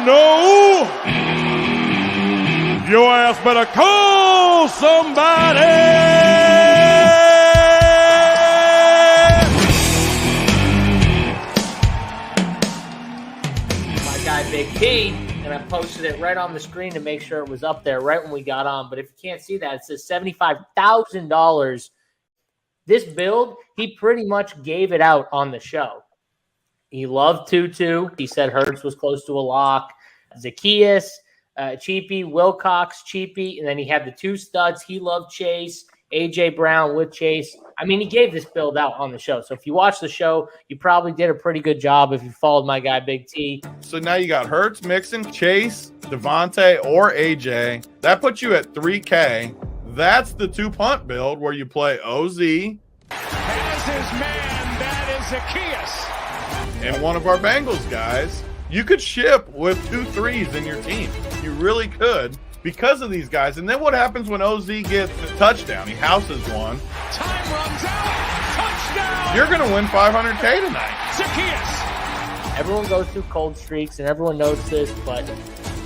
no, your ass better call somebody. My guy Big T, and I posted it right on the screen to make sure it was up there right when we got on. But if you can't see that, it says $75,000. This build, he pretty much gave it out on the show. He loved Tutu. He said Hurts was close to a lock. Zacchaeus, Cheapy, Wilcox, Cheapy, and then he had the two studs. He loved Chase, A.J. Brown with Chase. I mean, he gave this build out on the show. So if you watch the show, you probably did a pretty good job if you followed my guy Big T. So now you got Hurts, Mixon, Chase, Devontae, or AJ. That puts you at 3K. That's the two punt build where you play OZ. Has his man, that is Zacchaeus. And one of our Bengals guys. You could ship with 2 threes in your team. You really could because of these guys. And then what happens when OZ gets the touchdown? He houses one. Time runs out. Touchdown. You're going to win $500K tonight. Zacchaeus. Everyone goes through cold streaks, and everyone knows this, but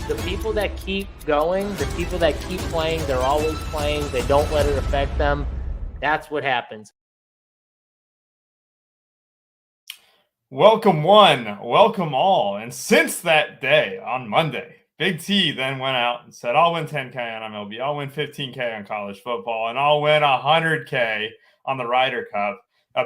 the people that keep going, the people that keep playing, they're always playing. They don't let it affect them. That's what happens. Welcome one, welcome all. And since that day on Monday, Big T then went out and said, I'll win 10K on MLB, I'll win 15K on college football, and I'll win 100K on the Ryder Cup.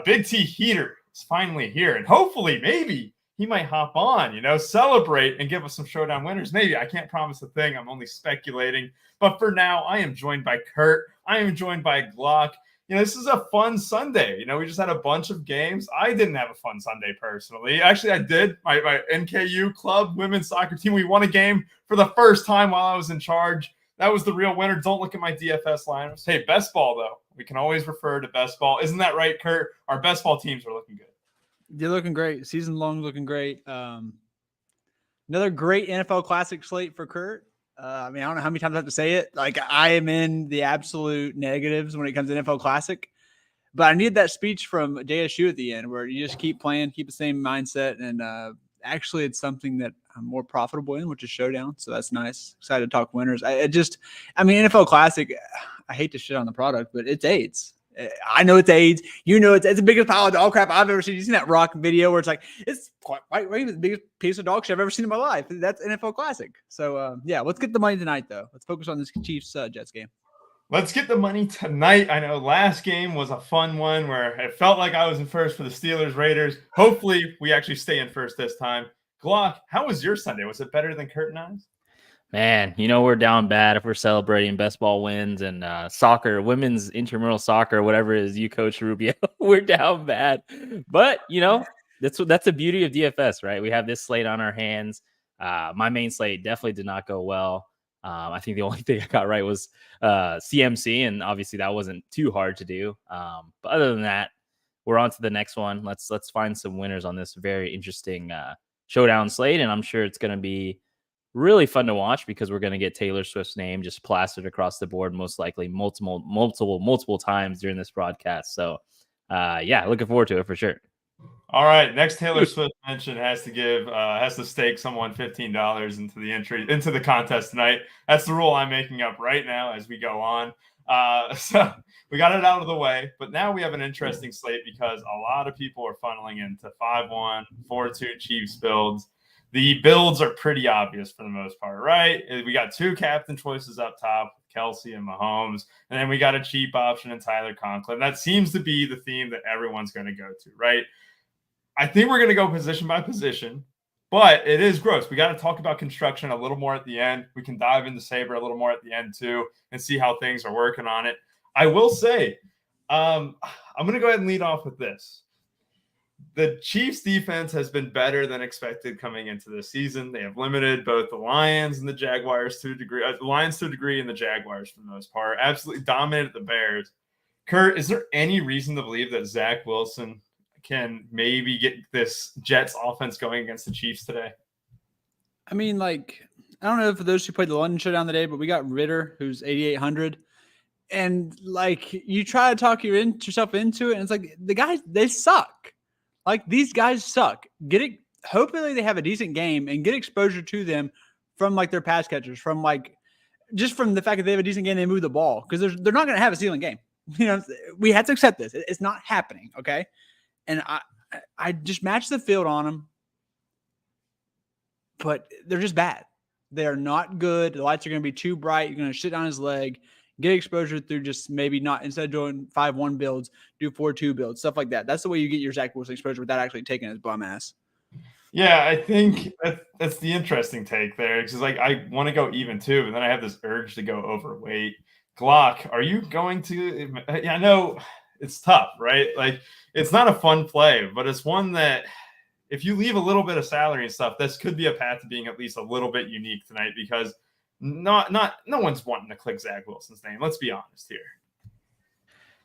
Big T Heater is finally here, and hopefully, maybe he might hop on, celebrate and give us some Showdown winners. Maybe. I can't promise a thing. I'm only speculating. But for now, I am joined by Kurt. I am joined by Glock. This is a fun Sunday. We just had a bunch of games. I didn't have a fun Sunday personally. Actually, I did. My NKU club women's soccer team, we won a game for the first time while I was in charge. That was the real winner. Don't look at my DFS lineups. Hey, best ball, though. We can always refer to best ball. Isn't that right, Kurt? Our best ball teams are looking good. They're looking great. Season long looking great. Another great NFL Classic slate for Kurt. I don't know how many times I have to say it. Like, I am in the absolute negatives when it comes to NFL Classic. But I needed that speech from JSU at the end where you just keep playing, keep the same mindset. And actually, it's something that I'm more profitable in, which is Showdown. So that's nice. Excited to talk winners. NFL Classic, I hate to shit on the product, but it's AIDS. I know it's AIDS. It's the biggest pile of dog crap I've ever seen. You seen that Rock video where it's like, it's quite the biggest piece of dog shit I've ever seen in my life. That's NFL Classic. So, let's get the money tonight, though. Let's focus on this Chiefs-Jets game. Let's get the money tonight. I know last game was a fun one where it felt like I was in first for the Steelers-Raiders. Hopefully, we actually stay in first this time. Glock, how was your Sunday? Was it better than Kurt and I's? Man, we're down bad if we're celebrating best ball wins and soccer, women's intramural soccer, whatever it is you coach, Rubio. We're down bad. But, that's the beauty of DFS, right? We have this slate on our hands. My main slate definitely did not go well. I think the only thing I got right was CMC, and obviously that wasn't too hard to do. But other than that, we're on to the next one. Let's find some winners on this very interesting Showdown slate, and I'm sure it's going to be really fun to watch because we're going to get Taylor Swift's name just plastered across the board, most likely multiple times during this broadcast. So, looking forward to it for sure. All right, next Taylor Swift mention has to stake someone $15 into the contest tonight. That's the rule I'm making up right now as we go on. So we got it out of the way, but now we have an interesting slate because a lot of people are funneling into 5-1, 4-2 Chiefs builds. The builds are pretty obvious for the most part, right? We got 2 captain choices up top, Kelsey and Mahomes, and then we got a cheap option in Tyler Conklin. That seems to be the theme that everyone's going to go to, right? I think we're going to go position by position, but it is gross. We got to talk about construction a little more at the end. We can dive into Sabre a little more at the end too and see how things are working on it. I will say, I'm going to go ahead and lead off with this. The Chiefs defense has been better than expected coming into this season. They have limited both the Lions and the Jaguars to a degree, the Lions to a degree and the Jaguars for the most part. Absolutely dominated the Bears. Kurt, is there any reason to believe that Zach Wilson can maybe get this Jets offense going against the Chiefs today? I don't know for those who played the London Showdown today, but we got Ritter, who's 8,800. And you try to talk yourself into it, and it's like the guys, they suck. These guys suck. Get it hopefully they have a decent game and get exposure to them from like their pass catchers, from like just from the fact that they have a decent game, they move the ball because they're not going to have a ceiling game. You know, we have to accept this. It's not happening. Okay. And I just match the field on them, but they're just bad. They're not good. The lights are going to be too bright. You're going to shit down his leg, get exposure through just maybe not, instead of doing 5-1 builds, do 4-2 builds, stuff like that. That's the way you get your Zach Wilson exposure without actually taking his bum ass. Yeah, I think that's the interesting take there. Because like I want to go even too, but then I have this urge to go overweight. Glock, are you going to? Yeah, I know it's tough, right? Like it's not a fun play, but it's one that if you leave a little bit of salary and stuff, this could be a path to being at least a little bit unique tonight because no one's wanting to click Zach Wilson's name. Let's be honest here.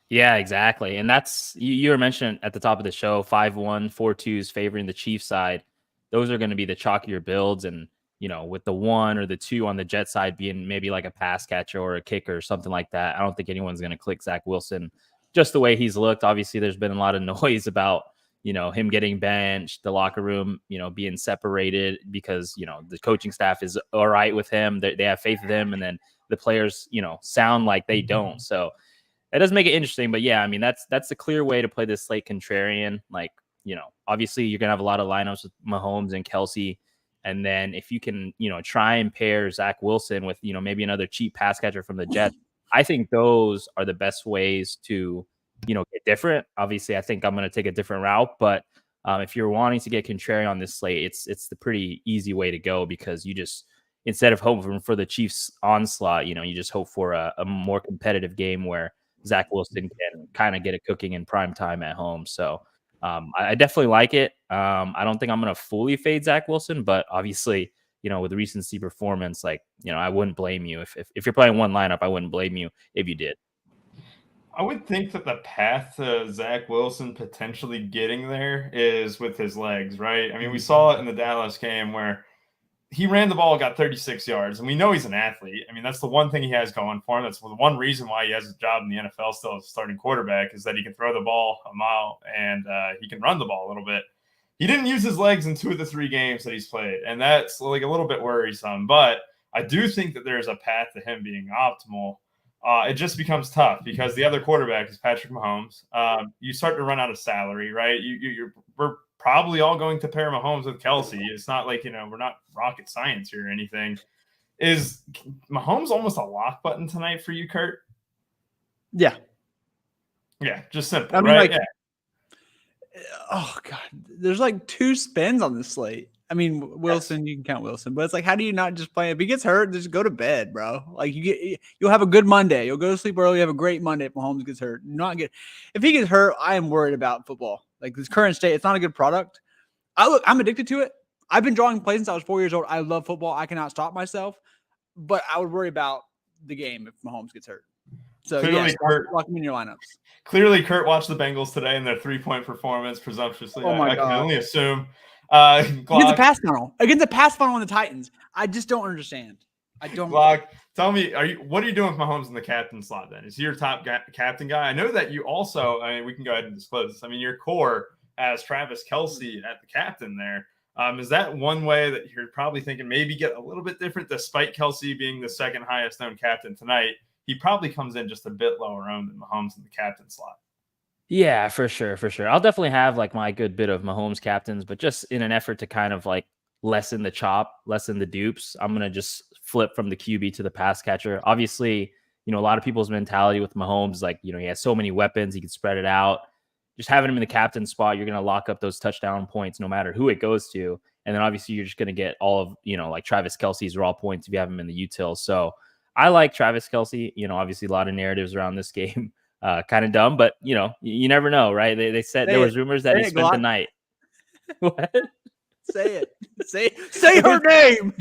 Yeah, exactly. And that's you were mentioning at the top of the show, 5-1, 4-2s favoring the Chiefs side. Those are going to be the chalkier builds. And, you know, with the 1 or the 2 on the Jet side being maybe like a pass catcher or a kicker or something like that, I don't think anyone's going to click Zach Wilson just the way he's looked. Obviously, there's been a lot of noise about, you know, him getting benched, the locker room, you know, being separated because, you know, the coaching staff is all right with him. They have faith in him. And then the players, you know, sound like they don't. So that does make it interesting. But yeah, I mean, that's the clear way to play this slate contrarian. Like, you know, obviously you're going to have a lot of lineups with Mahomes and Kelsey. And then if you can, you know, try and pair Zach Wilson with, you know, maybe another cheap pass catcher from the Jets, I think those are the best ways to, you know, get different. Obviously, I think I'm going to take a different route. But if you're wanting to get contrarian on this slate, it's the pretty easy way to go because you just, instead of hoping for the Chiefs onslaught, you know, you just hope for a more competitive game where Zach Wilson can kind of get it cooking in prime time at home. So I definitely like it. I don't think I'm going to fully fade Zach Wilson, but obviously, you know, with recency performance, like, you know, I wouldn't blame you if you're playing one lineup, I wouldn't blame you if you did. I would think that the path to Zach Wilson potentially getting there is with his legs, right? I mean, we saw it in the Dallas game where he ran the ball, got 36 yards, and we know he's an athlete. I mean, that's the one thing he has going for him. That's the one reason why he has a job in the NFL still as a starting quarterback is that he can throw the ball a mile and he can run the ball a little bit. He didn't use his legs in 2 of the 3 games that he's played, and that's like a little bit worrisome. But I do think that there's a path to him being optimal. It just becomes tough because the other quarterback is Patrick Mahomes. You start to run out of salary, right? We're probably all going to pair Mahomes with Kelsey. It's not like, you know, we're not rocket science here or anything. Is Mahomes almost a lock button tonight for you, Kurt? Yeah. Yeah, just simple, I mean, right? like, oh, God. There's like 2 spins on this slate. I mean, Wilson, you can count Wilson, but it's like, how do you not just play? If he gets hurt, just go to bed, bro. Like you'll have a good Monday. You'll go to sleep early. You have a great Monday if Mahomes gets hurt. If he gets hurt, I am worried about football. Like this current state, it's not a good product. I'm addicted to it. I've been drawing plays since I was 4 years old. I love football. I cannot stop myself, but I would worry about the game if Mahomes gets hurt. So Clearly, yes, lock him in your lineups. Clearly, Kurt watched the Bengals today and their 3-point performance presumptuously. Oh my I God. can only assume. Against the pass funnel. Against the pass funnel on the Titans. I just don't understand. I don't. Glock, tell me, what are you doing with Mahomes in the captain slot then? Is he your top captain guy? I know that you also, I mean, we can go ahead and disclose this. I mean, your core has Travis Kelce at the captain there. Is that one way that you're probably thinking maybe get a little bit different despite Kelce being the second highest known captain tonight? He probably comes in just a bit lower owned than Mahomes in the captain slot. Yeah, for sure. I'll definitely have like my good bit of Mahomes captains, but just in an effort to kind of like lessen the chop, lessen the dupes, I'm going to just flip from the QB to the pass catcher. Obviously, you know, a lot of people's mentality with Mahomes, like, you know, he has so many weapons, he can spread it out. Just having him in the captain spot, you're going to lock up those touchdown points no matter who it goes to. And then obviously you're just going to get all of, you know, like Travis Kelce's raw points if you have him in the util. So I like Travis Kelce. You know, obviously a lot of narratives around this game. Kind of dumb, but you know, you never know, right? They said there was rumors that he spent the night. What? Say it. Say her name.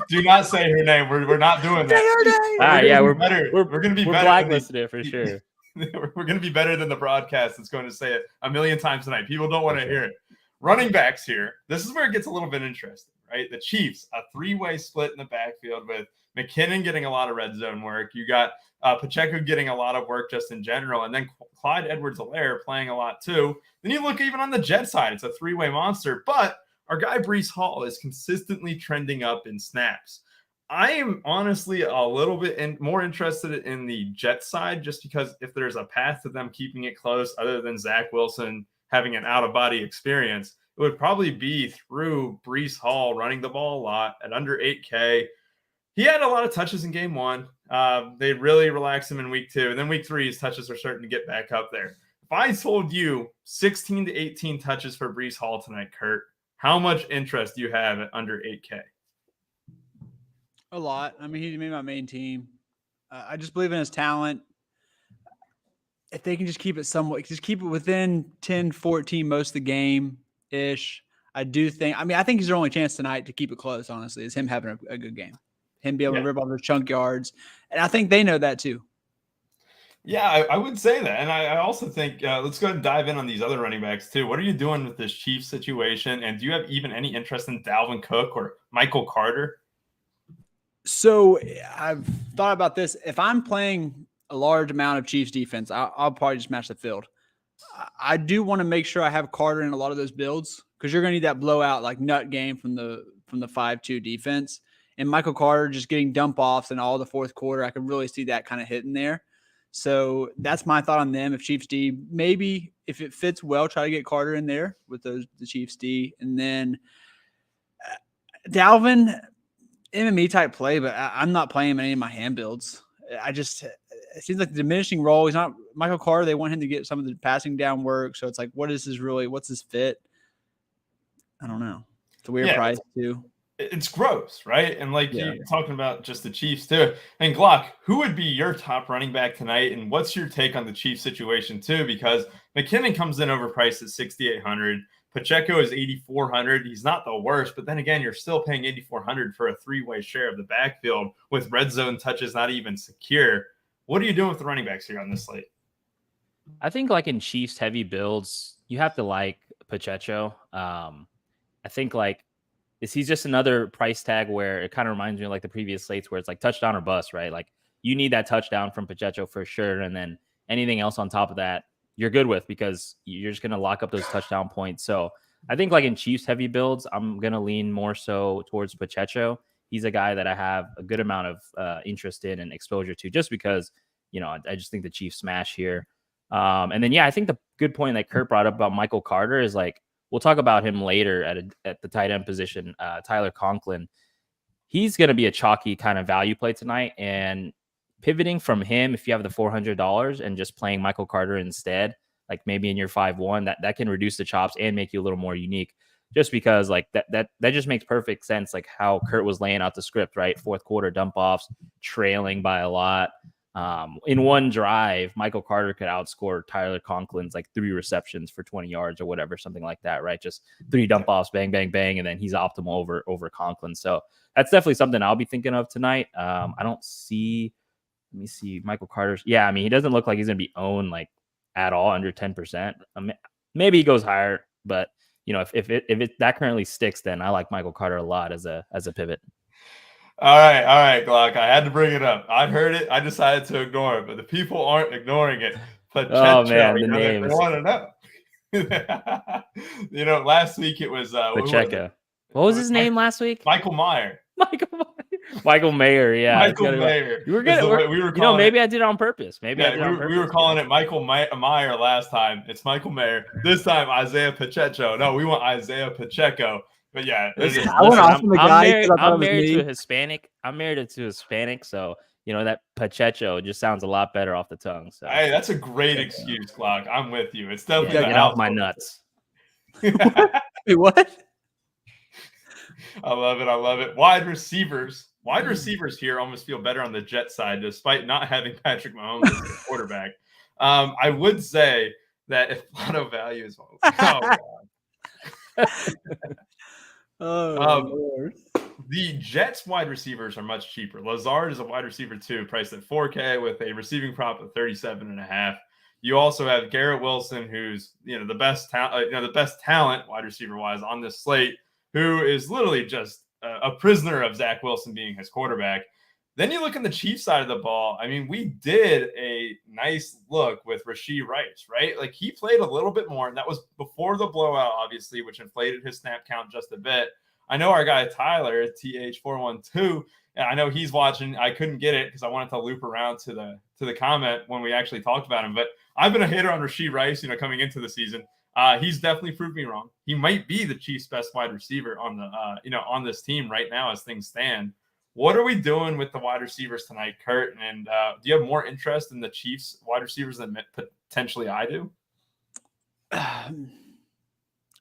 Do not say her name. We're not doing that. Say her name. All right, yeah, we're better. We're going to be we're better. blacklisted it for sure. We're going to be better than the broadcast that's going to say it a million times tonight. People don't want to hear it. Running backs here. This is where it gets a little bit interesting, right? The Chiefs, a 3-way split in the backfield with McKinnon getting a lot of red zone work. You got Pacheco getting a lot of work just in general. And then Clyde Edwards-Helaire playing a lot too. Then you look even on the Jet side, it's a 3-way monster. But our guy Breece Hall is consistently trending up in snaps. I am honestly a little bit more interested in the Jets side, just because if there's a path to them keeping it close, other than Zach Wilson having an out-of-body experience, it would probably be through Breece Hall running the ball a lot at under 8K. He had a lot of touches in game 1. They really relaxed him in week 2. And then week 3, his touches are starting to get back up there. If I told you 16 to 18 touches for Breece Hall tonight, Kurt, how much interest do you have at under 8K? A lot. I mean, he made my main team. I just believe in his talent. If they can just keep it somewhat, just keep it within 10, 14 most of the game-ish, I think he's their only chance tonight to keep it close, honestly, is him having a good game. Him be able to rip off those chunk yards. And I think they know that too. Yeah, I would say that. And I also think let's go ahead and dive in on these other running backs too. What are you doing with this Chiefs situation? And do you have even any interest in Dalvin Cook or Michael Carter? So I've thought about this. If I'm playing a large amount of Chiefs defense, I'll probably just match the field. I do want to make sure I have Carter in a lot of those builds because you're going to need that blowout, like nut game from the 5-2 defense. And Michael Carter just getting dump offs in all the fourth quarter, I could really see that kind of hitting there. So that's my thought on them. If Chiefs D, maybe if it fits well, try to get Carter in there with the Chiefs D. And then Dalvin, MME type play, but I'm not playing him in any of my hand builds. It seems like a diminishing role. He's not Michael Carter. They want him to get some of the passing down work. So it's like, what's his fit? I don't know. It's a weird price too. It's gross, right? And you're talking about just the Chiefs too. And Glock, who would be your top running back tonight? And what's your take on the Chiefs situation too? Because McKinnon comes in overpriced at 6,800. Pacheco is 8,400. He's not the worst, but then again, you're still paying 8,400 for a 3-way share of the backfield with red zone touches not even secure. What are you doing with the running backs here on this slate? I think in Chiefs heavy builds, you have to like Pacheco. I think he's just another price tag where it kind of reminds me of the previous slates where it's touchdown or bust, right? You need that touchdown from Pacheco for sure. And then anything else on top of that, you're good with because you're just going to lock up those touchdown points. So I think in Chiefs heavy builds, I'm going to lean more so towards Pacheco. He's a guy that I have a good amount of interest in and exposure to just because, I just think the Chiefs smash here. And then, I think the good point that Kurt brought up about Michael Carter is we'll talk about him later at the tight end position. Tyler Conklin, he's going to be a chalky kind of value play tonight. And pivoting from him, if you have the $400 and just playing Michael Carter instead, maybe in your 5-1, that can reduce the chops and make you a little more unique. Just because that just makes perfect sense. How Kurt was laying out the script, right? Fourth quarter dump offs, trailing by a lot. In one drive, Michael Carter could outscore Tyler Conklin's 3 receptions for 20 yards or whatever, something like that, right? Just 3 dump offs, bang, bang, bang, and then he's optimal over Conklin. So that's definitely something I'll be thinking of tonight. I don't see. Let me see Michael Carter's. Yeah, I mean, he doesn't look like he's gonna be owned at all under 10%. Maybe he goes higher, but if that currently sticks, then I like Michael Carter a lot as a pivot. All right, Glock. I had to bring it up. I heard it. I decided to ignore it, but the people aren't ignoring it. Oh man, the names. They want to know. Last week it was Pacheco. What was his name last week? Michael Mayer. Michael Mayer, yeah. Michael Mayer. We were good. Maybe I did it on purpose. We were calling it Michael Mayer last time. It's Michael Mayer. This time, Isaiah Pacheco. No, we want Isaiah Pacheco. But yeah, I'm married to a Hispanic. I'm married to a Hispanic, so that Pacheco just sounds a lot better off the tongue. So hey, that's a great excuse, Glock. I'm with you. It's definitely get out my nuts. Wait, what? I love it. Wide receivers here almost feel better on the Jet side, despite not having Patrick Mahomes as the quarterback. I would say that if lotto value is Lord. The Jets wide receivers are much cheaper. Lazard is a wide receiver too, priced at 4K with a receiving prop of 37.5. You also have Garrett Wilson, who's the best talent wide receiver wise on this slate, who is literally just a prisoner of Zach Wilson being his quarterback. Then you look on the Chiefs side of the ball. I mean, we did a nice look with Rashee Rice, right? Like he played a little bit more, and that was before the blowout, obviously, which inflated his snap count just a bit. I know our guy Tyler, TH412, and I know he's watching. I couldn't get it because I wanted to loop around to the comment when we actually talked about him. But I've been a hater on Rashee Rice, coming into the season. He's definitely proved me wrong. He might be the Chiefs' best wide receiver on the on this team right now as things stand. What are we doing with the wide receivers tonight, Kurt? And do you have more interest in the Chiefs wide receivers than potentially I do?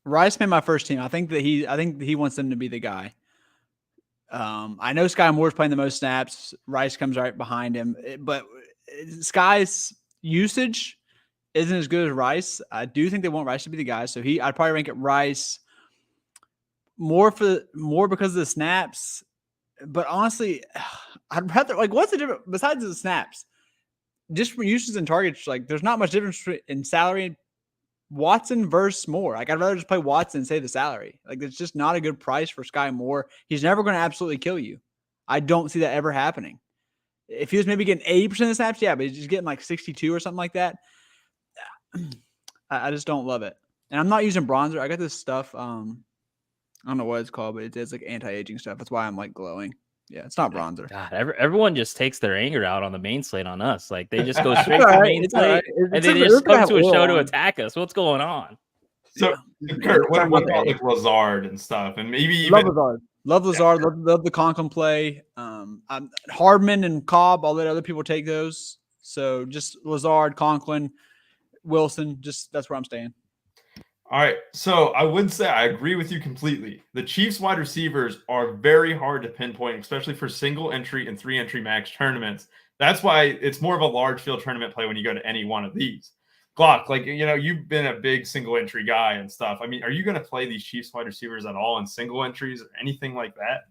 Rice made my first team. I think he wants them to be the guy. I know Sky Moore's playing the most snaps. Rice comes right behind him, but Sky's usage isn't as good as Rice. I do think they want Rice to be the guy, so I'd probably rank it Rice more because of the snaps. But honestly, I'd rather what's the difference besides the snaps? Just from uses and targets, there's not much difference in salary. Watson versus Moore. I'd rather just play Watson and save the salary. It's just not a good price for Sky Moore. He's never going to absolutely kill you. I don't see that ever happening. If he was maybe getting 80% of the snaps, yeah, but he's just getting 62 or something like that. I just don't love it. And I'm not using bronzer. I got this stuff. I don't know what it's called, but it's anti-aging stuff. That's why I'm glowing. Yeah, it's not bronzer. God, everyone just takes their anger out on the main slate on us. They just go straight to the main slate and they just come to a show to attack us. What's going on? So, Kurt, what about Lazard and stuff? And maybe even love Lazard. Love the Conklin play. Hardman and Cobb. I'll let other people take those. So just Lazard, Conklin, Wilson. That's where I'm staying. All right. So I would say I agree with you completely. The Chiefs wide receivers are very hard to pinpoint, especially for single entry and 3-entry max tournaments. That's why it's more of a large field tournament play when you go to any one of these. Glock, you've been a big single entry guy and stuff. I mean, are you going to play these Chiefs wide receivers at all in single entries or anything like that?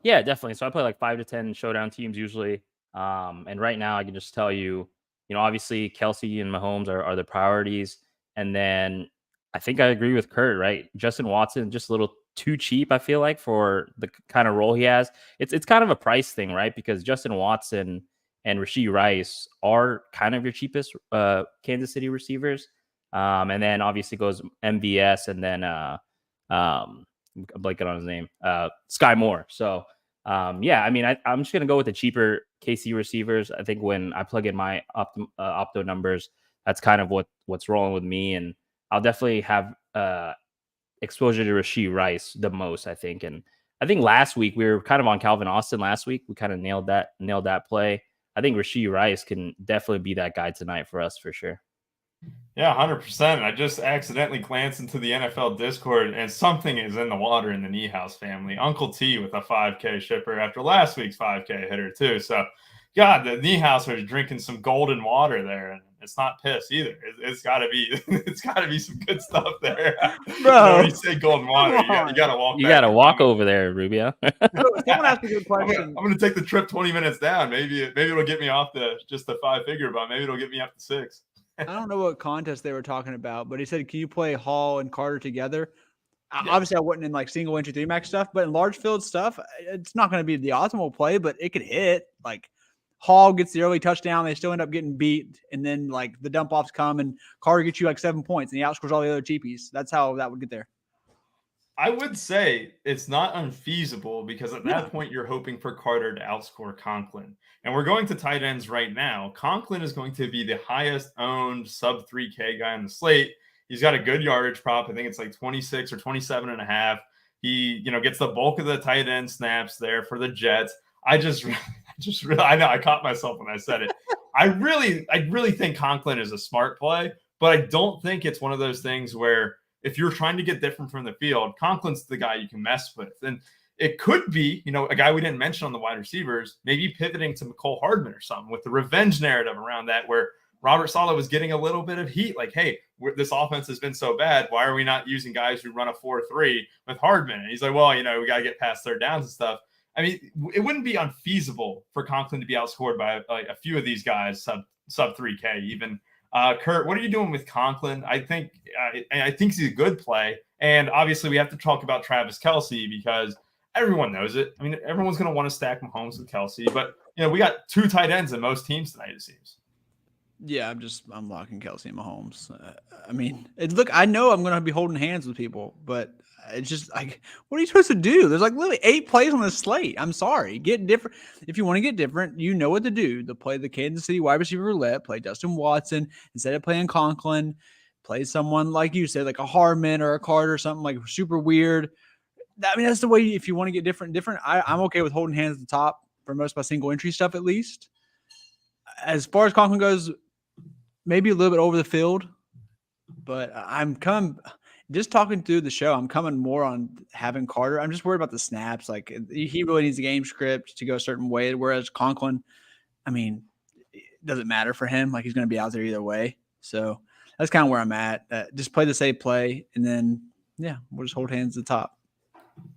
Yeah, definitely. So I play 5 to 10 showdown teams usually. And right now I can just tell you, obviously Kelsey and Mahomes are the priorities. And then I think I agree with Kurt, right? Justin Watson, just a little too cheap, I feel for the kind of role he has. It's kind of a price thing, right? Because Justin Watson and Rashee Rice are kind of your cheapest Kansas City receivers. And then obviously goes MVS and then I'm blanking on his name, Sky Moore. So yeah, I mean, I'm just going to go with the cheaper KC receivers. I think when I plug in my opto numbers, that's kind of what's rolling with me. And I'll definitely have exposure to Rashee Rice the most, I think. And I think last week we were kind of on Calvin Austin last week. We kind of nailed that play. I think Rashee Rice can definitely be that guy tonight for us for sure. Yeah, 100%. I just accidentally glanced into the NFL Discord and something is in the water in the Niehaus family. Uncle T with a 5K shipper after last week's 5K hitter too. So God, the Niehaus are drinking some golden water there, and it's not piss either. It's got to be some good stuff there. Bro, when you say golden water, you got to walk. You got to walk over there, Rubio. Someone asked a good question. I'm going to take the trip 20 minutes down. Maybe it'll get me off just the 5-figure, but maybe it'll get me up to 6. I don't know what contest they were talking about, but he said, "Can you play Hall and Carter together?" Yeah. Obviously, I wouldn't in single entry 3-max stuff, but in large field stuff, it's not going to be the optimal play, but it could hit. Hall gets the early touchdown. They still end up getting beat. And then the dump offs come and Carter gets you 7 points and he outscores all the other cheapies. That's how that would get there. I would say it's not unfeasible because at that point you're hoping for Carter to outscore Conklin. And we're going to tight ends right now. Conklin is going to be the highest owned sub 3K guy on the slate. He's got a good yardage prop. I think it's 26 or 27.5. He, gets the bulk of the tight end snaps there for the Jets. I know I caught myself when I said it. I really think Conklin is a smart play, but I don't think it's one of those things where if you're trying to get different from the field, Conklin's the guy you can mess with. And it could be, a guy we didn't mention on the wide receivers, maybe pivoting to McCole Hardman or something with the revenge narrative around that, where Robert Saleh was getting a little bit of heat. Hey, this offense has been so bad. Why are we not using guys who run a 4-3 with Hardman? And he's like, well, we got to get past third downs and stuff. I mean, it wouldn't be unfeasible for Conklin to be outscored by a few of these guys, sub 3K even. Kurt, what are you doing with Conklin? I think he's a good play. And obviously we have to talk about Travis Kelce because everyone knows it. I mean, everyone's going to want to stack Mahomes with Kelsey, but we got 2 tight ends in most teams tonight, it seems. Yeah, I'm locking Kelsey and Mahomes. I mean, look, I know I'm going to be holding hands with people, but it's just like, what are you supposed to do? There's like literally 8 plays on the slate. I'm sorry. Get different. If you want to get different, you know what to do. To play the Kansas City wide receiver roulette, play Justin Watson instead of playing Conklin. Play someone like you said, like a Hardman or a Carter or something like super weird. I mean, that's the way if you want to get different. I'm okay with holding hands at the top for most of my single entry stuff, at least. As far as Conklin goes, maybe a little bit over the field, but I'm coming just talking through the show. I'm coming more on having Carter. I'm just worried about the snaps. Like he really needs a game script to go a certain way. Whereas Conklin, I mean, it doesn't matter for him. Like he's going to be out there either way. So that's kind of where I'm at. Just play the safe play. And then, yeah, we'll just hold hands at the top.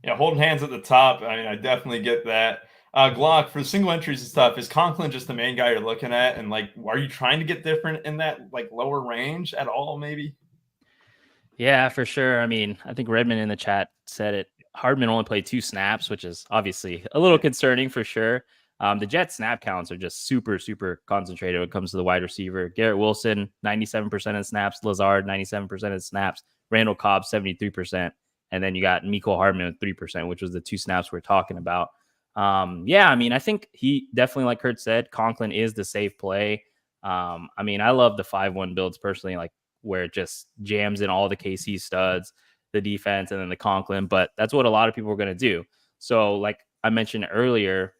Yeah, holding hands at the top. I mean, I definitely get that. Glock, for the single entries and stuff, is Conklin just the main guy you're looking at? And like, are you trying to get different in that like lower range at all, maybe? Yeah, for sure. I mean, I think Redmond in the chat said it. Hardman only played 2 snaps, which is obviously a little concerning for sure. The Jets snap counts are just super, super concentrated when it comes to the wide receiver. Garrett Wilson, 97% of snaps. Lazard, 97% of snaps. Randall Cobb, 73%. And then you got Mecole Hardman with 3%, which was the 2 snaps we're talking about. Yeah, I mean, I think he definitely, like Kurt said, Conklin is the safe play. I mean, I love the 5-1 builds personally, like where it just jams in all the KC studs, the defense, and then the Conklin. But that's what a lot of people are going to do. So, like I mentioned earlier,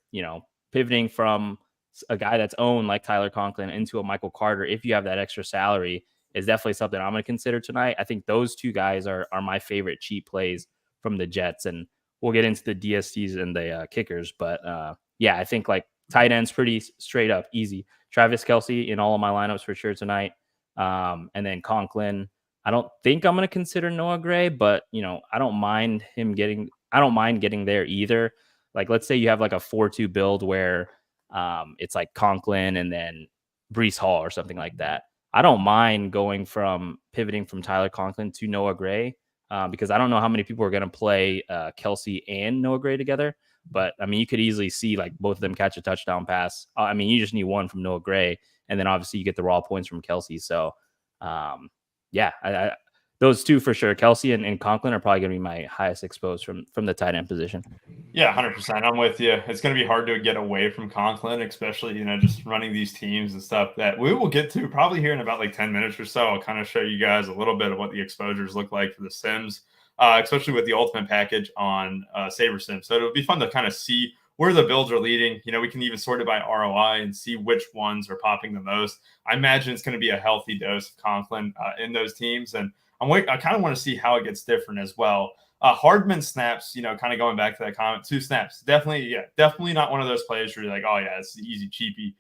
pivoting from a guy that's owned like Tyler Conklin into a Michael Carter, if you have that extra salary, is definitely something I'm going to consider tonight. I think those 2 guys are my favorite cheap plays from the Jets, and we'll get into the DSTs and the kickers. But yeah, I think like tight ends pretty straight up easy. Travis Kelce in all of my lineups for sure tonight. And then Conklin, I don't think I'm going to consider Noah Gray, but I don't mind getting there either. Like, let's say you have like a 4-2 build where it's like Conklin and then Breece Hall or something like that. I don't mind pivoting from Tyler Conklin to Noah Gray because I don't know how many people are going to play Kelce and Noah Gray together. But I mean, you could easily see like both of them catch a touchdown pass. I mean, you just need one from Noah Gray, and then obviously you get the raw points from Kelce. So, yeah, those 2 for sure. Kelce and Conklin are probably going to be my highest exposed from the tight end position. Yeah, 100%. I'm with you. It's going to be hard to get away from Conklin, especially, just running these teams and stuff that we will get to probably here in about like 10 minutes or so. I'll kind of show you guys a little bit of what the exposures look like for the Sims, especially with the ultimate package on Saber Sim. So it'll be fun to kind of see where the builds are leading. We can even sort it by ROI and see which ones are popping the most. I imagine it's going to be a healthy dose of Conklin in those teams. And I kind of want to see how it gets different as well. Hardman snaps, kind of going back to that comment, 2 snaps. Definitely not one of those players where you're like, oh yeah, it's the easy cheapie.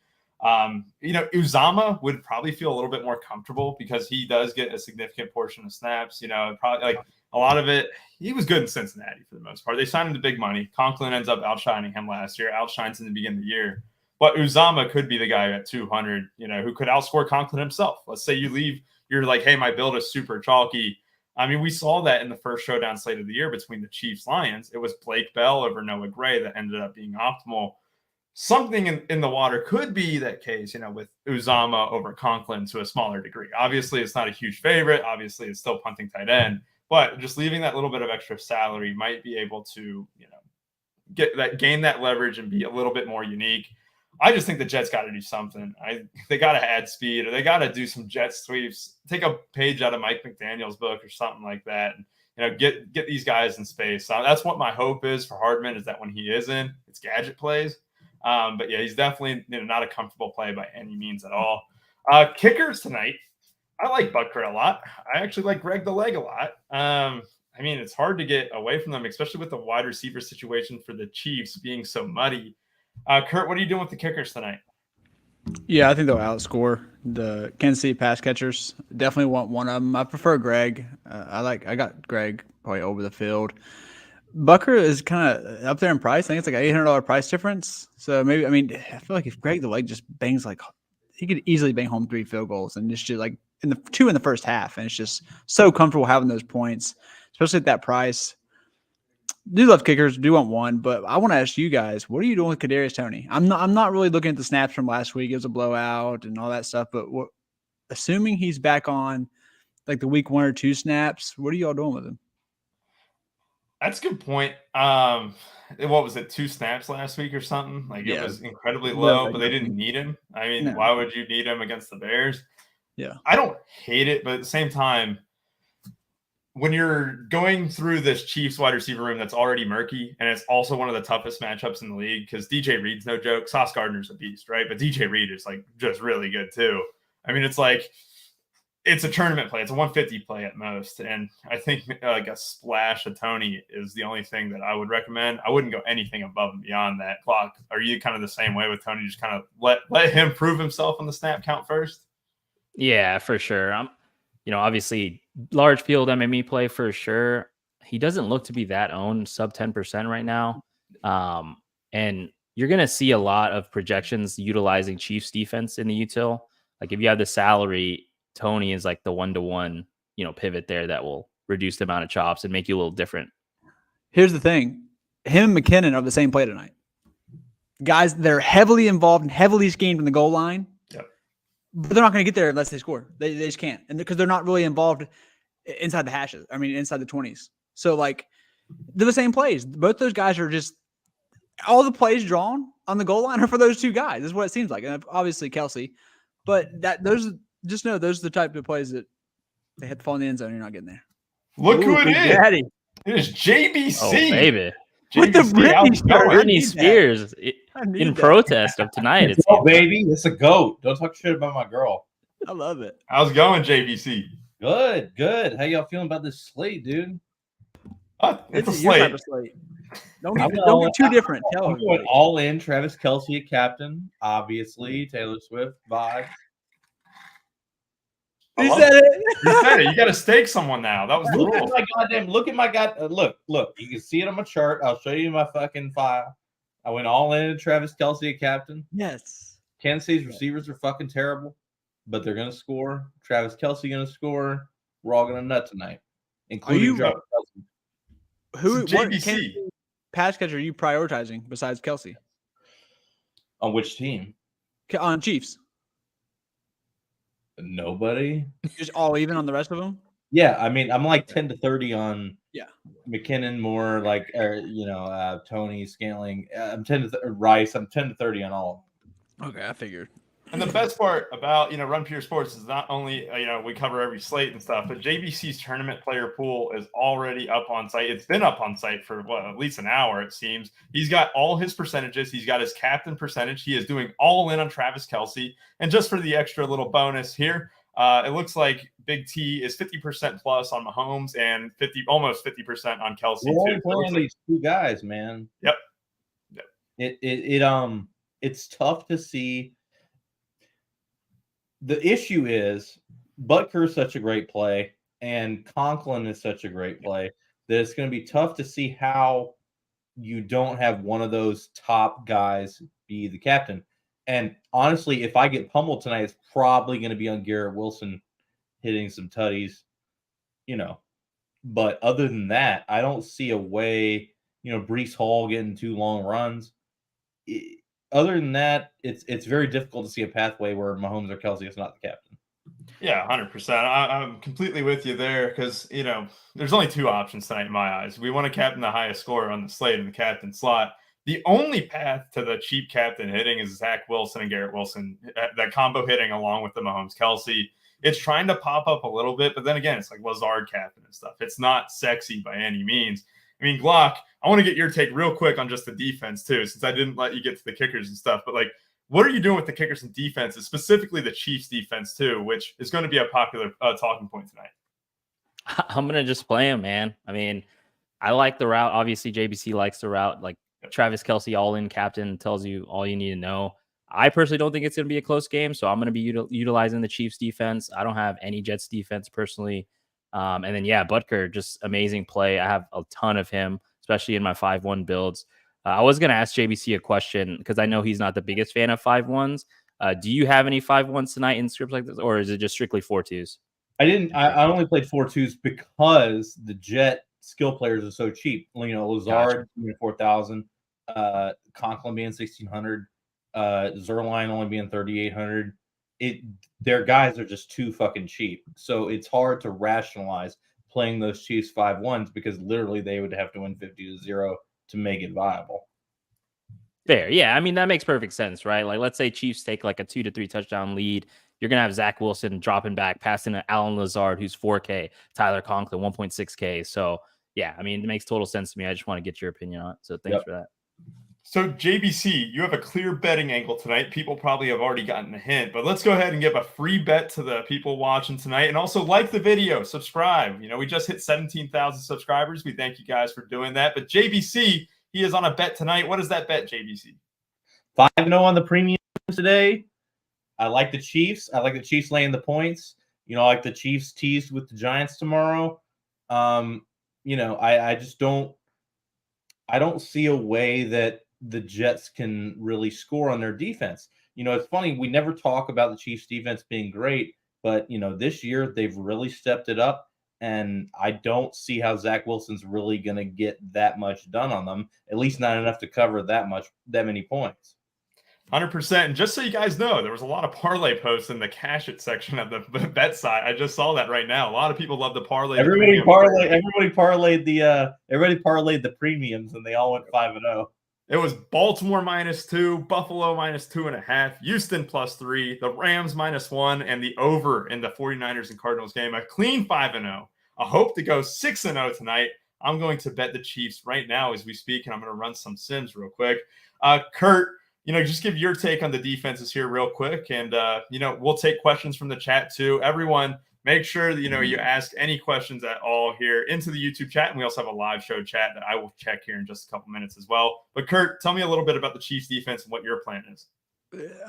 Uzama would probably feel a little bit more comfortable because he does get a significant portion of snaps. Probably like a lot of it. He was good in Cincinnati for the most part. They signed him to big money. Conklin ends up outshining him last year, outshines in the beginning of the year. But Uzama could be the guy at 200, who could outscore Conklin himself. Let's say you're like, hey, my build is super chalky. I mean, we saw that in the first showdown slate of the year between the Chiefs-Lions. It was Blake Bell over Noah Gray that ended up being optimal. Something in the water could be that case, with Uzama over Conklin to a smaller degree. Obviously, it's not a huge favorite. Obviously, it's still punting tight end. But just leaving that little bit of extra salary might be able to, gain that leverage and be a little bit more unique. I just think the Jets got to do something. They got to add speed, or they got to do some jet sweeps. Take a page out of Mike McDaniel's book or something like that, and get these guys in space. That's what my hope is for Hardman, is that when he is in, it's gadget plays. But yeah, he's definitely not a comfortable play by any means at all. Kickers tonight, I like Butker a lot. I actually like Greg the Leg a lot. I mean, it's hard to get away from them, especially with the wide receiver situation for the Chiefs being so muddy. Kurt, what are you doing with the kickers tonight? Yeah, I think they'll outscore the Kansas City pass catchers. Definitely want one of them. I prefer Greg. I got Greg probably over the field. Bucker is kind of up there in price. I think it's like an $800 price difference. So maybe, I feel like if Greg the Leg just bangs he could easily bang home 3 field goals and just like in the 2 in the first half. And it's just so comfortable having those points, especially at that price. do love kickers, do want one, but I want to ask you guys, what are you doing with Kadarius Toney? I'm not really looking at the snaps from last week. It was a blowout and all that stuff, but assuming he's back on like the week 1 or 2 snaps, what are y'all doing with him? That's a good point. What was it, 2 snaps last week or something? Like it was incredibly low, but they didn't need him. I mean, why would you need him against the Bears? Yeah. I don't hate it, but at the same time, when you're going through this Chiefs wide receiver room that's already murky, and it's also one of the toughest matchups in the league because DJ Reed's no joke. Sauce Gardner's a beast, right? But DJ Reed is like just really good too. I mean, it's like it's a tournament play. It's a 150 play at most. And I think like a splash of Toney is the only thing that I would recommend. I wouldn't go anything above and beyond that. Clock, are you kind of the same way with Toney? Just kind of let him prove himself on the snap count first? Yeah, for sure. Obviously large field MME play for sure. He doesn't look to be that owned sub 10% right now. And you're going to see a lot of projections utilizing Chiefs defense in the util. Like if you have the salary, Toney is like the 1-to-1, pivot there that will reduce the amount of chops and make you a little different. Here's the thing. Him and McKinnon are the same play tonight. Guys, they're heavily involved and heavily schemed in the goal line. Yep. But they're not going to get there unless they score. They just can't. And because they're not really involved inside the hashes. I mean, inside the 20s. So, like, they're the same plays. Both those guys are just all the plays drawn on the goal line are for those two guys. That's what it seems like. And obviously Kelsey. But just know those are the type of plays that they hit the fall in the end zone. You're not getting there. Look who it is. Daddy. It is JBC. Oh, baby. With the Britney shirt. Britney Spears in protest of tonight. It's baby. It's a GOAT. Don't talk shit about my girl. I love it. How's it going, JBC? Good. How y'all feeling about this slate, dude? It's a your slate. type of slate. Don't get too different. Tell I'm him. going all in. Travis Kelce at captain. Obviously, Taylor Swift vibe. He said it. You said it. You got to stake someone now. That was the Look rule. at my god. Look. You can see it on my chart. I'll show you my fucking file. I went all in. Travis Kelce at captain. Yes. Kansas City's receivers are fucking terrible, but they're gonna score. Travis Kelce gonna score. We're all gonna nut tonight, including Travis Kelce. What JBC. pass catcher are you prioritizing besides Kelsey? On which team? On Chiefs. Nobody. Just all even on the rest of them? Yeah, I mean, I'm like 10 to 30 on Yeah. McKinnon, more like Toney, Scantling. I'm 10 to Rice. I'm 10 to 30 on all. Okay, I figured. And the best part about Run Pure Sports is not only we cover every slate and stuff, but JBC's tournament player pool is already up on site. It's been up on site for at least an hour, it seems. He's got all his percentages. He's got his captain percentage. He is doing all in on Travis Kelce. And just for the extra little bonus here, it looks like Big T is 50% plus on Mahomes and almost 50% on Kelce We're too. playing these two guys, man. Yep. It's tough to see. The issue is Butker is such a great play, and Conklin is such a great play that it's going to be tough to see how you don't have one of those top guys be the captain. And honestly, if I get pummeled tonight, it's probably going to be on Garrett Wilson hitting some tutties, But other than that, I don't see a way, Breece Hall getting 2 long runs. Other than that, it's very difficult to see a pathway where Mahomes or Kelce is not the captain. Yeah, 100%. I'm completely with you there because, there's only 2 options tonight in my eyes. We want to captain the highest scorer on the slate in the captain slot. The only path to the cheap captain hitting is Zach Wilson and Garrett Wilson, that combo hitting along with the Mahomes Kelce. It's trying to pop up a little bit, but then again, it's like Lazard captain and stuff. It's not sexy by any means. I mean, Glock, I want to get your take real quick on just the defense too, since I didn't let you get to the kickers and stuff. But like, what are you doing with the kickers and defenses, specifically the Chiefs defense too, which is going to be a popular talking point tonight? I'm going to just play him, man. I mean, I like the route. Obviously, JBC likes the route. Like Travis Kelce, all-in captain, tells you all you need to know. I personally don't think it's going to be a close game, so I'm going to be utilizing the Chiefs defense. I don't have any Jets defense personally. And then, Butker, just amazing play. I have a ton of him, especially in my 5-1 builds. I was going to ask JBC a question because I know he's not the biggest fan of 5-1s. Do you have any 5-1s tonight in scripts like this, or is it just strictly 4-2s? I only played 4-2s because the Jets skill players are so cheap. You know, Lazard being 4,000, Conklin being 1,600, Zerline only being 3,800. Their guys are just too fucking cheap. So it's hard to rationalize playing those Chiefs 5-1s because literally they would have to win 50-0 to make it viable. Fair. Yeah. I mean, that makes perfect sense, right? Like, let's say Chiefs take like a 2 to 3 touchdown lead. You're going to have Zach Wilson dropping back, passing to Alan Lazard, who's 4K, Tyler Conklin, 1.6K. So, yeah, I mean, it makes total sense to me. I just want to get your opinion on it. So, thanks for that. So, JBC, you have a clear betting angle tonight. People probably have already gotten a hint, but let's go ahead and give a free bet to the people watching tonight. And also like the video, subscribe. You know, we just hit 17,000 subscribers. We thank you guys for doing that. But JBC, he is on a bet tonight. What is that bet, JBC? 5-0 on the premium today. I like the Chiefs. I like the Chiefs laying the points. You know, I like the Chiefs teased with the Giants tomorrow. You know, I just don't see a way that the Jets can really score on their defense. You know, it's funny, we never talk about the Chiefs defense being great, but you know, this year they've really stepped it up, and I don't see how Zach Wilson's really going to get that much done on them, at least not enough to cover that many points. 100%. And just so you guys know, there was a lot of parlay posts in the cash it section of the bet side. I just saw that right now. A lot of people love the parlay. Everybody parlayed the premiums, and they all went 5-0. It was Baltimore -2, Buffalo -2.5, Houston +3, the Rams -1, and the over in the 49ers and Cardinals game. A clean 5-0. I hope to go 6-0 tonight. I'm going to bet the Chiefs right now as we speak, and I'm going to run some sims real quick. Kurt, you know, just give your take on the defenses here real quick, and you know, we'll take questions from the chat too. Everyone, make sure that, you know, you ask any questions at all here into the YouTube chat. And we also have a live show chat that I will check here in just a couple minutes as well. But Kurt, tell me a little bit about the Chiefs defense and what your plan is.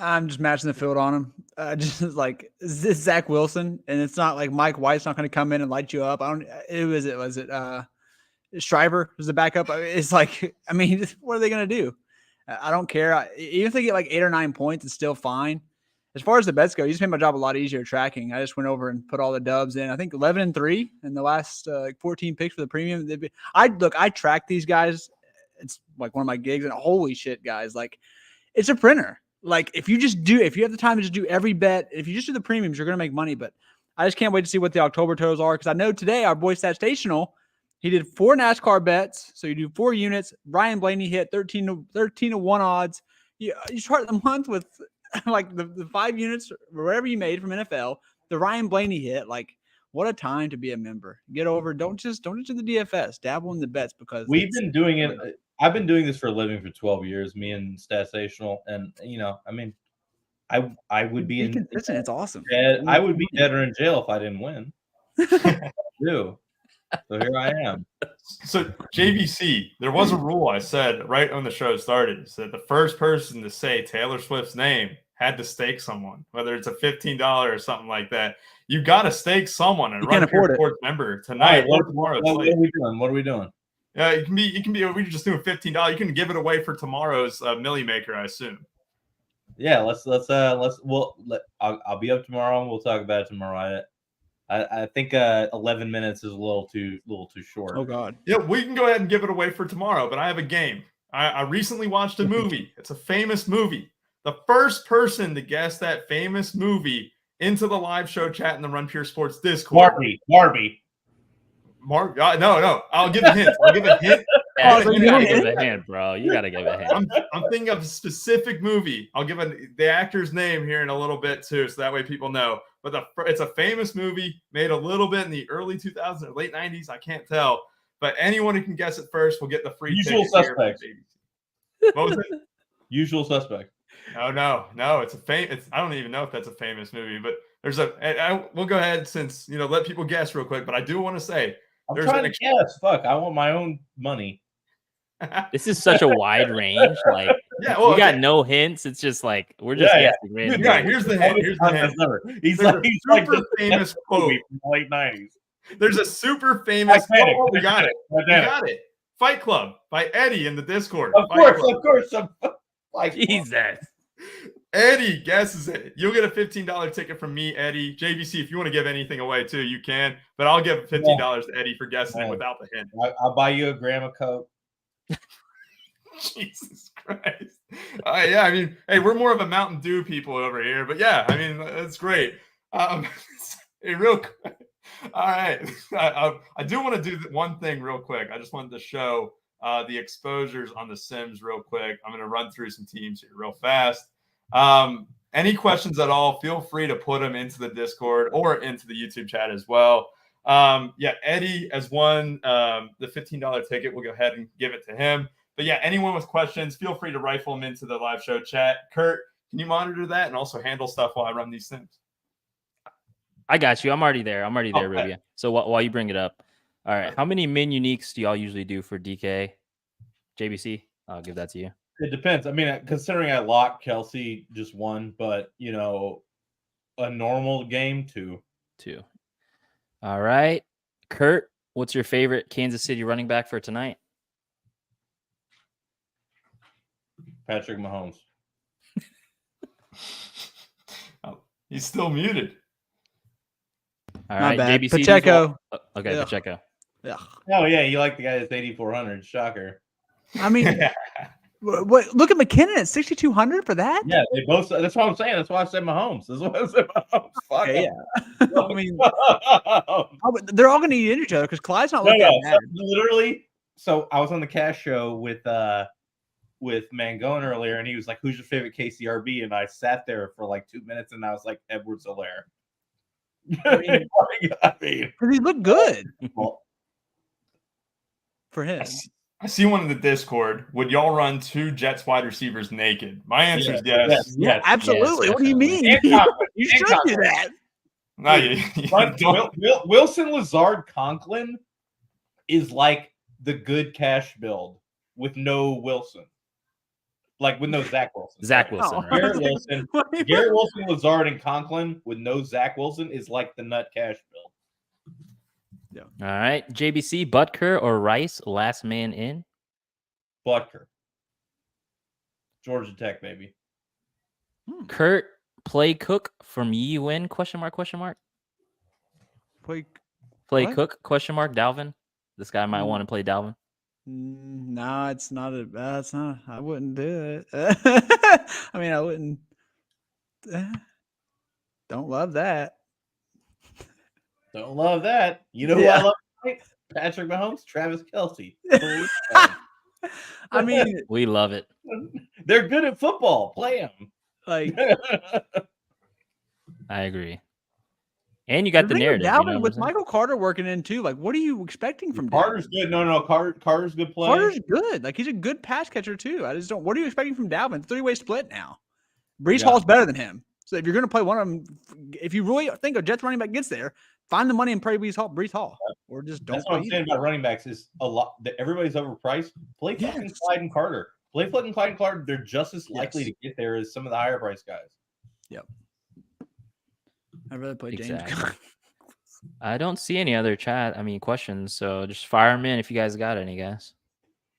I'm just matching the field on him. Just like, is this Zach Wilson? And it's not like Mike White's not going to come in and light you up. Was it Schreiber was the backup? It's like, I mean, what are they going to do? I don't care. Even if they get like 8 or 9 points, it's still fine. As far as the bets go, you just made my job a lot easier tracking. I just went over and put all the dubs in. I think 11-3 in the last 14 picks for the premium. I track these guys. It's like one of my gigs, and holy shit, guys, like it's a printer. Like if you have the time to just do every bet, if you just do the premiums, you're going to make money. But I just can't wait to see what the October totals are. Cause I know today our boy Statstational, he did 4 NASCAR bets. So you do 4 units. Ryan Blaney hit 13 to 1 odds. You start the month with like the 5 units or whatever you made from NFL, the Ryan Blaney hit. Like, what a time to be a member. Get over. Don't just do the DFS. Dabble in the bets because we've been doing it. I've been doing this for a living for 12 years. Me and Statsational, and you know, I mean, I would be consistent. It's awesome. I would be dead or in jail if I didn't win. I do. So here I am. So JVC, there was a rule I said right when the show started. It said the first person to say Taylor Swift's name had to stake someone, whether it's a $15 or something like that. You got to stake someone and run Pure Sports member tonight or tomorrow. What are we doing? What are we doing? Yeah, it can be. We're just doing $15. You can give it away for tomorrow's Millie Maker, I assume. Yeah, I'll be up tomorrow and we'll talk about it tomorrow. I think 11 minutes is a little too short. Oh God. Yeah, we can go ahead and give it away for tomorrow, but I have a game. I recently watched a movie. It's a famous movie. The first person to guess that famous movie into the live show chat in the Run Pure Sports Discord. Barbie. No. I'll give a hint. Yeah, you gotta give a hint, bro. You gotta give a hint. I'm thinking of a specific movie. I'll give the actor's name here in a little bit too, so that way people know. But it's a famous movie made a little bit in the early 2000s or late 90s. I can't tell. But anyone who can guess it first will get the free Usual Suspect. What was it? Usual Suspect. No. It's I don't even know if that's a famous movie, but there's we'll go ahead since, let people guess real quick. But I do want to say, I'm trying to guess. Fuck, I want my own money. This is such a wide range. Like, we got no hints. It's just like we're just guessing. Yeah, here's the hint. He's like super famous quote from the late 90s. There's a super famous quote. We got it. Fight Club by Eddie in the Discord. Of course. Jesus. Eddie guesses it. You'll get a $15 ticket from me, Eddie. JVC, if you want to give anything away too, you can. But I'll give $15 to Eddie for guessing it without the hint. I'll buy you a gram of Coke. Jesus Christ. Yeah, I mean, hey, we're more of a Mountain Dew people over here. But yeah, I mean, that's great. Hey, real quick. All right. I do want to do one thing real quick. I just wanted to show the exposures on the Sims real quick. I'm going to run through some teams here real fast. Any questions at all, feel free to put them into the Discord or into the YouTube chat as well. Yeah, Eddie has won the $15 ticket. We'll go ahead and give it to him. But yeah, anyone with questions, feel free to rifle them into the live show chat. Kurt, can you monitor that and also handle stuff while I run these Sims? I got you. I'm already there, Okay. Rubia. So while you bring it up, all right. How many min uniques do y'all usually do for DK? JBC, I'll give that to you. It depends. I mean, considering I locked Kelsey just one, but a normal game 2. 2. All right. Kurt, what's your favorite Kansas City running back for tonight? Patrick Mahomes. Oh, he's still muted. All Not right, bad. JBC. Pacheco. Okay, Yeah. Pacheco. Ugh. Oh yeah, you like the guy that's 8,400. Shocker. I mean, what? Look at McKinnon at 6,200 for that. Yeah, they both. That's what I'm saying. That's why I said Mahomes. That's why I said Mahomes. Fuck Okay, him. I mean, they're all going to eat into each other because Clyde's not looking that bad. Literally. So I was on the cash show with Mangone earlier, and he was like, "Who's your favorite KCRB?" And I sat there for like 2 minutes, and I was like, "Edwards-Helaire." I mean, Because he looked good well, for him. I see one in the Discord. Would y'all run 2 Jets wide receivers naked? My answer is yes. Yeah, absolutely. Yes, what do you mean? You should do that. No, you don't. Wilson, Lazard, Conklin is like the good cash build with no Wilson. Like with no Zach Wilson. Zach Wilson. Oh. Right? Garrett Wilson, Lazard, and Conklin with no Zach Wilson is like the nut cash build. All right, JBC, Butker or Rice, last man in? Butker. Georgia Tech, baby. Kurt, play Cook from Yi Win? Question mark? Play Play What? Cook? Question mark? Dalvin? This guy might want to play Dalvin. No, it's not. It's not. I wouldn't do it. I mean, I wouldn't. Don't love that. Don't love that. You know Yeah. who I love? Patrick Mahomes, Travis Kelce. I mean, We love it. They're good at football. Play them. like I agree. And you got the thing with narrative. You Dalvin, know what with I'm saying? Michael Carter working in too. Like, what are you expecting from Carter's Dalvin? good. No, Carter's good play. Carter's good. Like, he's a good pass catcher too. I just don't. What are you expecting from Dalvin? 3-way split now. Brees Hall's better than him. So if you're going to play one of them, if you really think a Jets running back gets there, find the money and play Brees Hall, or just don't. That's what I'm saying about running backs is a lot. Everybody's overpriced. Play fucking Yes. Clyde and Carter. Play fucking Clyde and Carter. They're just as likely to get there as some of the higher price guys. I'd rather play James. Exactly. I don't see any other questions. So just fire them in if you guys got any, guys.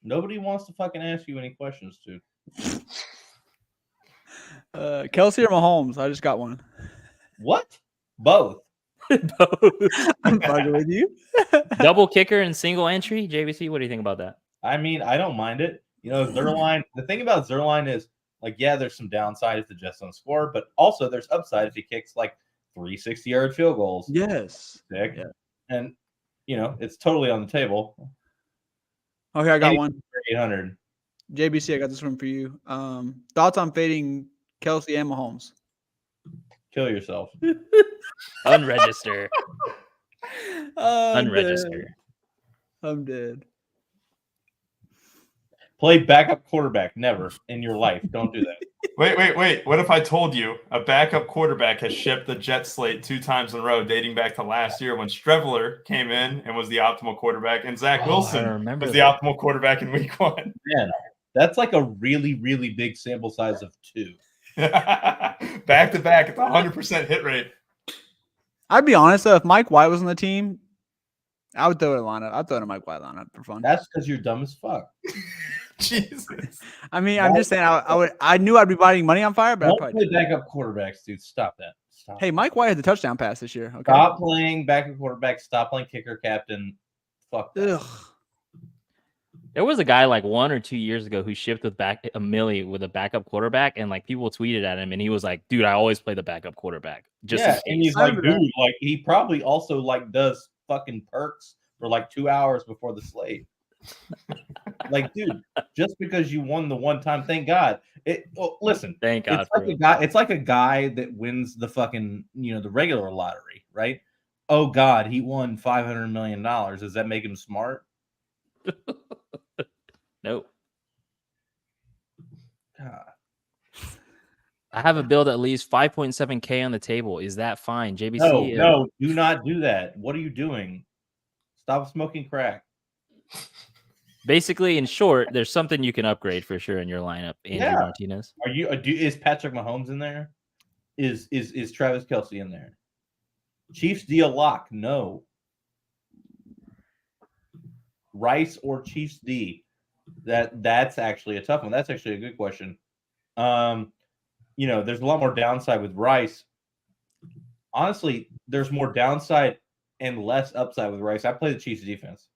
Nobody wants to fucking ask you any questions, dude. Kelsey or Mahomes? I just got one. What? Both. I'm fucking with you. Double kicker and single entry. JVC, what do you think about that? I mean, I don't mind it. Zerline. The thing about Zerline is, like, yeah, there's some downside if the Jets don't score, but also there's upside if he kicks like 3 60-yard field goals. Yes. Sick. Yeah. And it's totally on the table. Okay, I got one. 800. JBC, I got this one for you. Thoughts on fading Kelsey and Mahomes? Kill yourself. Unregister. I'm Unregister. dead. I'm dead. Play backup quarterback. Never in your life. Don't do that. Wait. What if I told you a backup quarterback has shipped the Jet slate 2 times in a row, dating back to last year when Streveler came in and was the optimal quarterback, and Zach Wilson remember was the that. optimal quarterback in week 1. Man, that's like a really, really big sample size of 2. Back to back, it's 100% hit rate. I'd be honest though, if Mike White was on the team, I would throw it in a lineup. I'd throw it in a Mike White lineup for fun. That's because you're dumb as fuck. Jesus. I mean, I'm just saying I knew I'd be biting money on fire, but I Don't probably play didn't. backup quarterbacks, dude. Stop that. Stop. Hey, Mike White had the touchdown pass this year. Okay. Stop playing backup quarterback. Stop playing kicker captain. Fuck that. Ugh. There was a guy like 1 or 2 years ago who shipped with a milli with a backup quarterback, and like people tweeted at him, and he was like, "Dude, I always play the backup quarterback." Just in Yeah, case. and he's I like, remember dude, like he probably also like does fucking perks for like 2 hours before the slate. Like, dude, just because you won the one time, thank God. Listen, Thank God it's for like a it. guy. It's like a guy that wins the fucking the regular lottery, right? Oh God, he won $500 million. Does that make him smart? Nope. God. I have a build at least 5.7K on the table. Is that fine? JBC? No, do not do that. What are you doing? Stop smoking crack. Basically, in short, there's something you can upgrade for sure in your lineup. Andrew Yeah. Martinez. Are you? Is Patrick Mahomes in there? Is Travis Kelce in there? Chiefs D a lock? No. Rice or Chiefs D? That's actually a tough one. That's actually a good question. There's a lot more downside with Rice. Honestly, there's more downside and less upside with Rice. I play the Chiefs defense.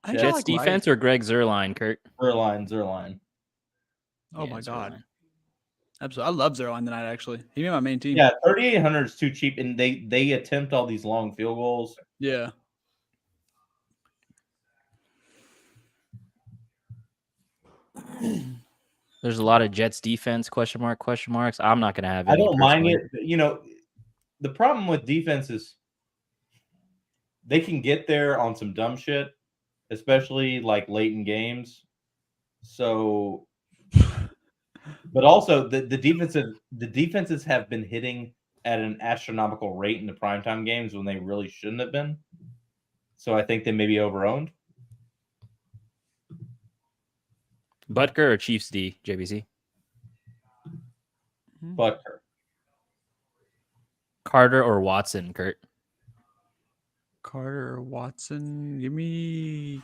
I think I Jets like defense Rice. or Greg Zuerlein, Kurt? Zerline. Oh Yeah, my God. Zuerlein. Absolutely. I love Zerline tonight, actually. He made my main team. Yeah, 3,800 is too cheap, and they attempt all these long field goals. Yeah. There's a lot of Jets defense, question marks. I'm not going to have I any don't mind personally. it. The problem with defense is they can get there on some dumb shit, especially like late in games. So, but also the defenses have been hitting at an astronomical rate in the primetime games when they really shouldn't have been. So I think they may be overowned. Butker or Chiefs D, JBC? Butker. Carter or Watson, Kurt? Carter or Watson. Give me.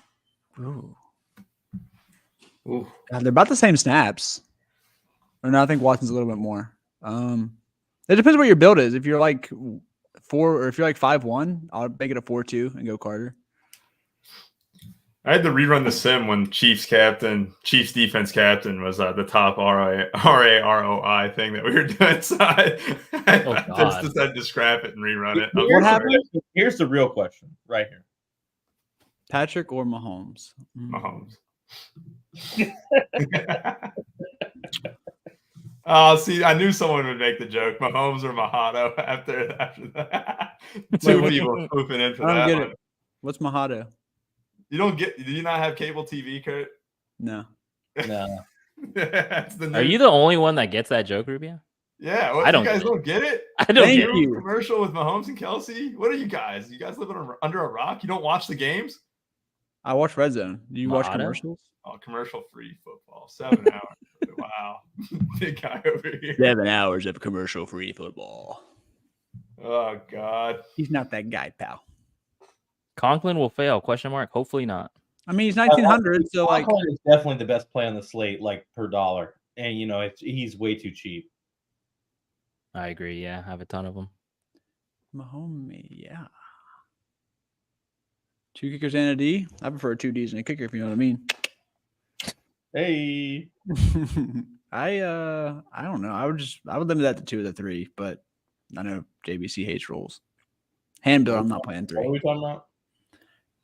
Ooh. Ooh. God, they're about the same snaps. Or no, I think Watson's a little bit more. It depends what your build is. If you're like 4 or if you're like 5-1, I'll make it a 4-2 and go Carter. I had to rerun the sim when Chiefs defense captain was the top RAROI thing that we were doing. So I just decided to scrap it and rerun it. What happened? Here's the real question right here. Patrick or Mahomes? Mahomes. Oh, see, I knew someone would make the joke. Mahomes or Mahado after that. Two people swooping in for I don't that get one. it. What's Mahado? Do you not have cable TV, Kurt? No. No. That's the Are you the only one that gets that joke, Rubio? Yeah, I don't you guys get it. don't get it? I don't Thank get it. you. Commercial with Mahomes and Kelsey? What are you guys? You guys living under a rock? You don't watch the games? I watch Red Zone. Do you watch Mahado? commercials? Oh, commercial-free football. 7 hours. Wow. Big guy over here. 7 hours of commercial-free football. Oh, God. He's not that guy, pal. Conklin will fail, question mark? Hopefully not. I mean, he's 1,900, so like Conklin is definitely the best play on the slate, like per dollar. And he's way too cheap. I agree. Yeah, I have a ton of them. Mahomes, yeah. 2 kickers and a D. I prefer 2 Ds and a kicker, if you know what I mean. Hey. I don't know. I would limit that to 2 of the 3, but I know JBC hates rules. Hand build, I'm not playing 3. What are we talking about?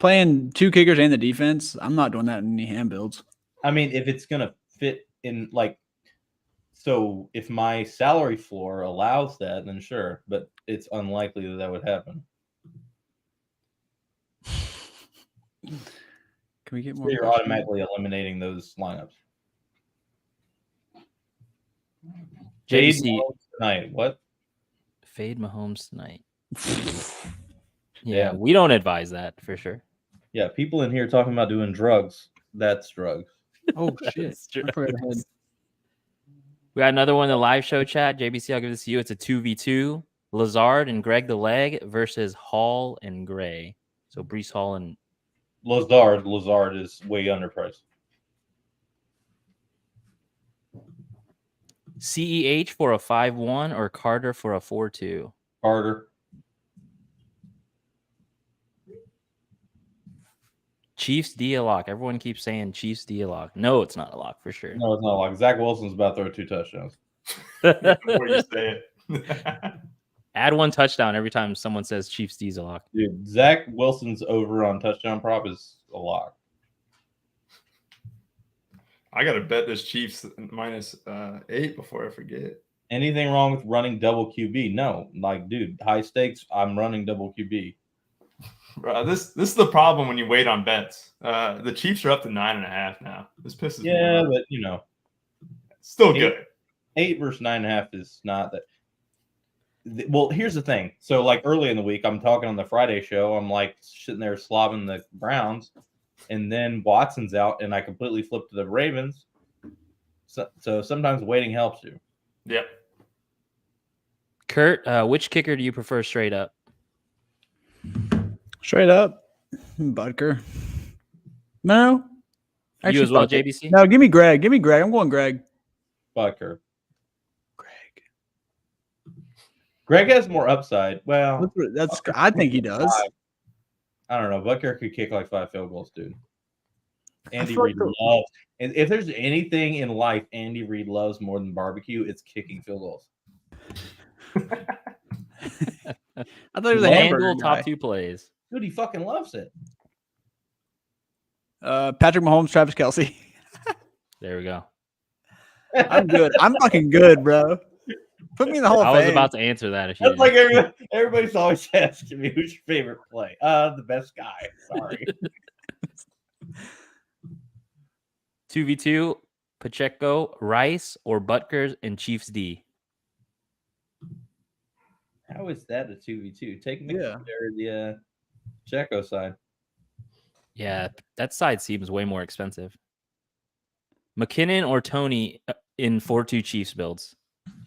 Playing 2 kickers and the defense, I'm not doing that in any hand builds. I mean, if it's gonna fit in, like, so if my salary floor allows that, then sure, but it's unlikely that would happen. Can we get more? So you're questions? automatically eliminating those lineups. JBC. Mahomes tonight. What? Fade Mahomes tonight. Yeah. We don't advise that for sure. Yeah, people in here talking about doing drugs. That's drugs. Oh shit! That's true. I forgot ahead. We got another one in the live show chat. JBC, I'll give this to you. It's a 2v2. Lazard and Greg the Leg versus Hall and Gray. So Brees Hall and Lazard is way underpriced. CEH for a 5-1 or Carter for a 4-2? Carter. Chiefs D a lock. Everyone keeps saying Chiefs D a lock. No, it's not a lock for sure. No, it's not like Zach Wilson's about to throw 2 touchdowns. Before you say it. Add 1 touchdown every time someone says Chiefs D's a lock. Dude, Zach Wilson's over on touchdown prop is a lock. I got to bet this Chiefs minus 8 before I forget. Anything wrong with running double QB? No. Like, dude, high stakes, I'm running double QB. Bro, this is the problem when you wait on bets. The Chiefs are up to 9.5 now. This pisses me off. But you know, Still good. 8 versus 9.5 is not that. Well, here's the thing. So, like early in the week, I'm talking on the Friday show. I'm like sitting there slobbing the Browns, and then Watson's out, and I completely flip to the Ravens. So sometimes waiting helps you. Yep. Kurt, which kicker do you prefer straight up? Straight up, Butker. No. You as well, fuck it. JBC? No, give me Greg. Give me Greg. I'm going Greg. Butker. Greg. Greg has more upside. Well, That's I think he does. I don't know. Butker could kick like 5 field goals, dude. Andy feel Reid like loves. And if there's anything in life Andy Reid loves more than barbecue, it's kicking field goals. I thought he was a hamburger Handle guy. top 2 plays. Dude, he fucking loves it. Patrick Mahomes, Travis Kelce. There we go. I'm good. I'm fucking good, bro. Put me in the Hall of I was Fame. about to answer that if you That's like everybody's always asking me, who's your favorite play? The best guy. Sorry. 2v2, Pacheco, Rice, or Butker and Chiefs D? How is that a 2v2? Take me Yeah. the Checo side. Yeah, that side seems way more expensive. McKinnon or Tony in 4-2 Chiefs builds?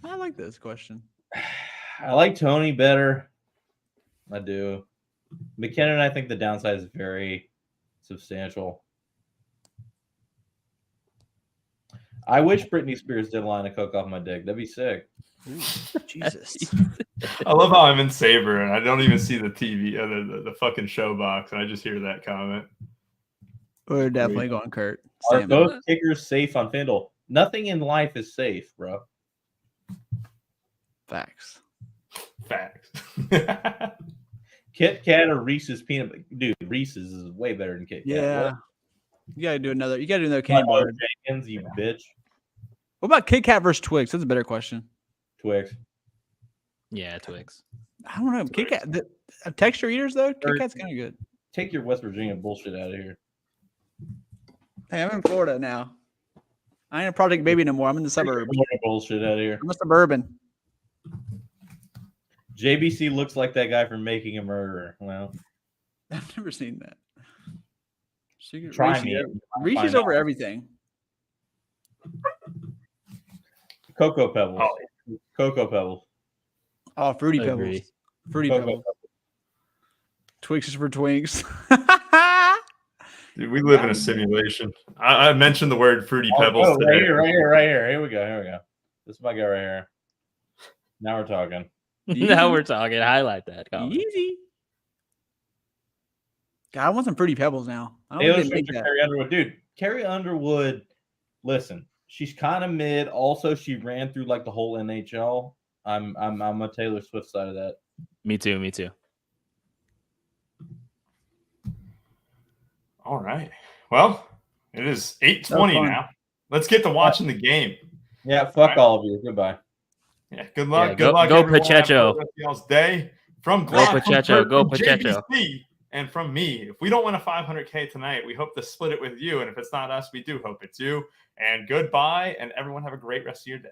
I like this question. I like Tony better. I do. McKinnon, I think the downside is very substantial. I wish Britney Spears did a line of coke off my dick. That'd be sick. Ooh, Jesus. I love how I'm in Saber and I don't even see the TV, the fucking show box, and I just hear that comment. We're definitely going Kurt. Are Sam. both kickers safe on FanDuel? Nothing in life is safe, bro. Facts. Facts. Kit Kat or Reese's peanut butter? Dude, Reese's is way better than Kit Kat. Yeah. You gotta do another candy What? bar. Jenkins, you bitch. What about Kit Kat versus Twix? That's a better question. Twix. Yeah, Twix. I don't know. Kit Kat, texture eaters though. Kit Kat's kind of good. Take your West Virginia bullshit out of here. Hey, I'm in Florida now. I ain't a Project Baby no more. I'm in the suburbs. Take your bullshit out of here. I'm a suburban. JBC looks like that guy from Making a Murderer. Well, I've never seen that. Secret try Rishi- me. Rishi's Find over out. everything. Cocoa Pebbles. Cocoa Pebbles. Oh, Fruity Agree. Pebbles. Fruity Cocoa Pebbles. Pebbles. Twix is for twinks. Dude, we live in a simulation. I mentioned the word Fruity Pebbles Oh, today. right here. Here we go. This is my guy right here. Now we're talking. Now we're talking. Highlight that comment. Easy. God, I want some Fruity Pebbles now. I don't Taylor think they Swift make or that. Carrie Underwood. Dude, Carrie Underwood, listen, she's kind of mid. Also, she ran through like the whole NHL. I'm a Taylor Swift side of that. Me too. All right. Well, it is 8:20 That was fun. now. Let's get to watching the game. Yeah, fuck all of you. Goodbye. Yeah, good luck. Yeah, good luck, go everyone. Have a Pacheco. good rest of y'all's day. From Go Glock, from Pacheco, Kurt, go from Pacheco. JBC, and from me. If we don't win a 500K tonight, we hope to split it with you. And if it's not us, we do hope it's you. And goodbye, and everyone have a great rest of your day.